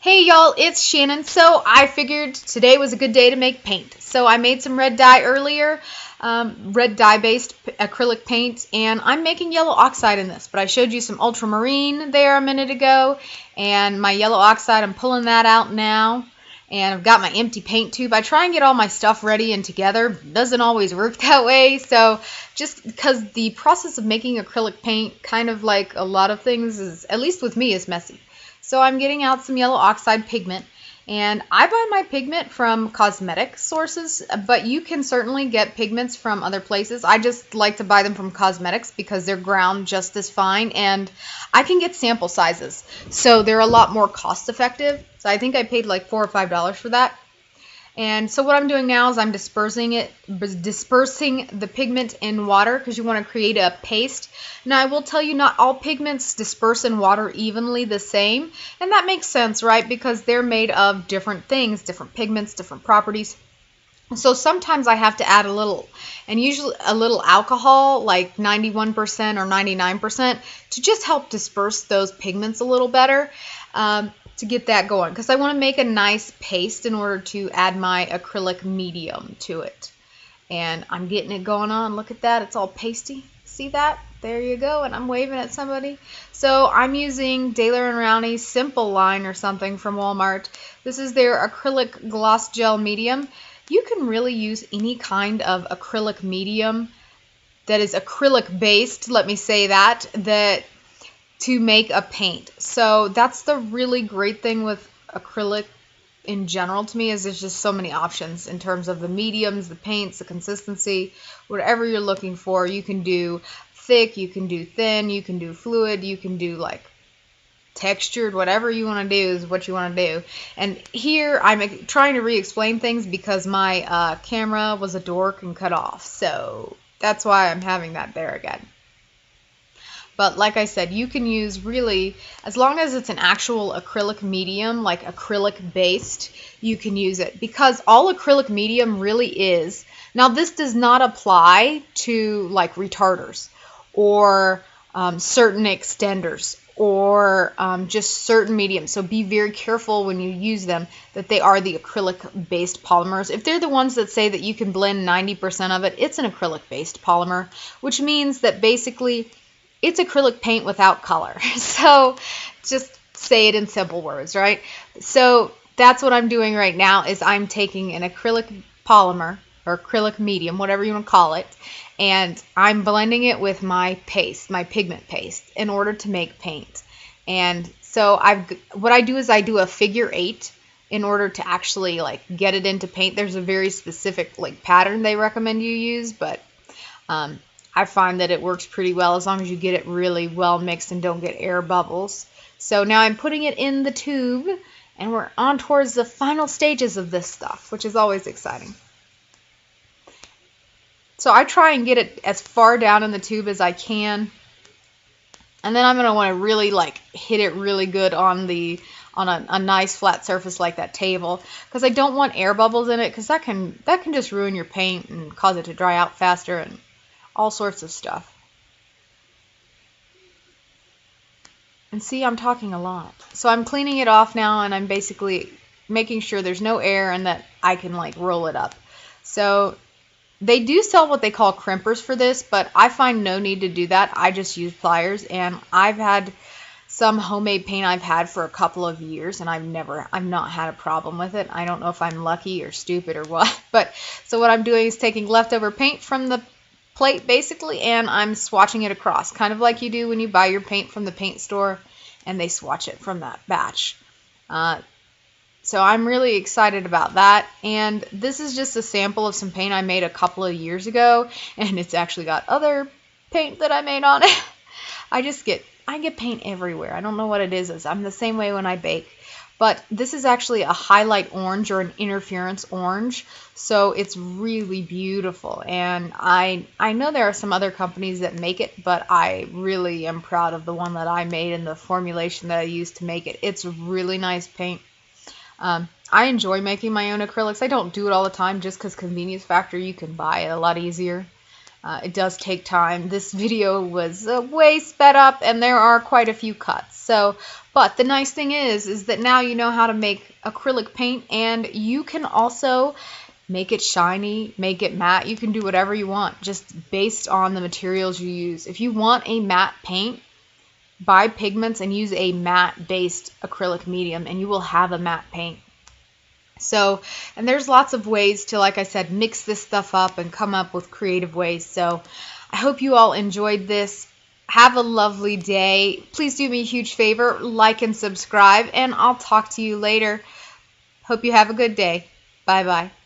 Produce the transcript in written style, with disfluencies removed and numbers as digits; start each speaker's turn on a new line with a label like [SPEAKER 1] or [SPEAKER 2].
[SPEAKER 1] Hey y'all, it's Shannon. So I figured today was a good day to make paint. So I made some red dye earlier, red dye based acrylic paint, and I'm making yellow oxide in this. But I showed you some ultramarine there a minute ago, and my yellow oxide, I'm pulling that out now. And I've got my empty paint tube. I try and get all my stuff ready and together. Doesn't always work that way. So just because the process of making acrylic paint, kind of like a lot of things, is, at least with me, is messy. So I'm getting out some yellow oxide pigment, and I buy my pigment from cosmetic sources, but you can certainly get pigments from other places. I just like to buy them from cosmetics because they're ground just as fine, and I can get sample sizes, so they're a lot more cost effective. So I think I paid like $4 or $5 for that. And so what I'm doing now is I'm dispersing the pigment in water because you want to create a paste. Now I will tell you, not all pigments disperse in water evenly the same, and that makes sense, right? Because they're made of different things, different pigments, different properties. So sometimes I have to add a little, and usually a little alcohol, like 91% or 99%, to just help disperse those pigments a little better. To get that going, because I want to make a nice paste in order to add my acrylic medium to it. And I'm getting it going on. Look at that, it's all pasty. See that? There you go. And I'm waving at somebody. So I'm using Daler & Rowney's Simple line or something from Walmart. This is their acrylic gloss gel medium. You can really use any kind of acrylic medium that is acrylic based, let me say that to make a paint. So that's the really great thing with acrylic in general to me, is there's just so many options in terms of the mediums, the paints, the consistency, whatever you're looking for. You can do thick, you can do thin, you can do fluid, you can do like textured, whatever you want to do is what you want to do. And here I'm trying to re-explain things because my camera was a dork and cut off. So that's why I'm having that there again. But like I said, you can use really, as long as it's an actual acrylic medium, like acrylic based, you can use it. Because all acrylic medium really is, now this does not apply to like retarders or certain extenders or just certain mediums. So be very careful when you use them that they are the acrylic based polymers. If they're the ones that say that you can blend 90% of it, it's an acrylic based polymer, which means that basically it's acrylic paint without color. So just say it in simple words, right? So that's what I'm doing right now, is I'm taking an acrylic polymer or acrylic medium, whatever you want to call it, and I'm blending it with my paste, my pigment paste, in order to make paint. And so what I do is I do a figure 8 in order to actually like get it into paint. There's a very specific like pattern they recommend you use, but I find that it works pretty well as long as you get it really well mixed and don't get air bubbles. So now I'm putting it in the tube, and we're on towards the final stages of this stuff, which is always exciting. So I try and get it as far down in the tube as I can, and then I'm going to want to really like hit it really good on a nice flat surface like that table, because I don't want air bubbles in it, because that can just ruin your paint and cause it to dry out faster and all sorts of stuff. And see, I'm talking a lot. So I'm cleaning it off now, and I'm basically making sure there's no air and that I can like roll it up. So they do sell what they call crimpers for this, but I find no need to do that. I just use pliers, and I've had some homemade paint I've had for a couple of years, and I've not had a problem with it. I don't know if I'm lucky or stupid or what, but so what I'm doing is taking leftover paint from the plate basically, and I'm swatching it across, kind of like you do when you buy your paint from the paint store and they swatch it from that batch. So I'm really excited about that, and this is just a sample of some paint I made a couple of years ago, and it's actually got other paint that I made on it. I get paint everywhere. I don't know what it is. I'm the same way when I bake. But this is actually a highlight orange or an interference orange, so it's really beautiful. And I know there are some other companies that make it, but I really am proud of the one that I made and the formulation that I used to make it. It's really nice paint. I enjoy making my own acrylics. I don't do it all the time just because convenience factor, you can buy it a lot easier. It does take time. This video was way sped up and there are quite a few cuts. So, but the nice thing is that now you know how to make acrylic paint, and you can also make it shiny, make it matte. You can do whatever you want just based on the materials you use. If you want a matte paint, buy pigments and use a matte based acrylic medium and you will have a matte paint. So, and there's lots of ways to, like I said, mix this stuff up and come up with creative ways. So I hope you all enjoyed this. Have a lovely day. Please do me a huge favor, like and subscribe, and I'll talk to you later. Hope you have a good day. Bye-bye.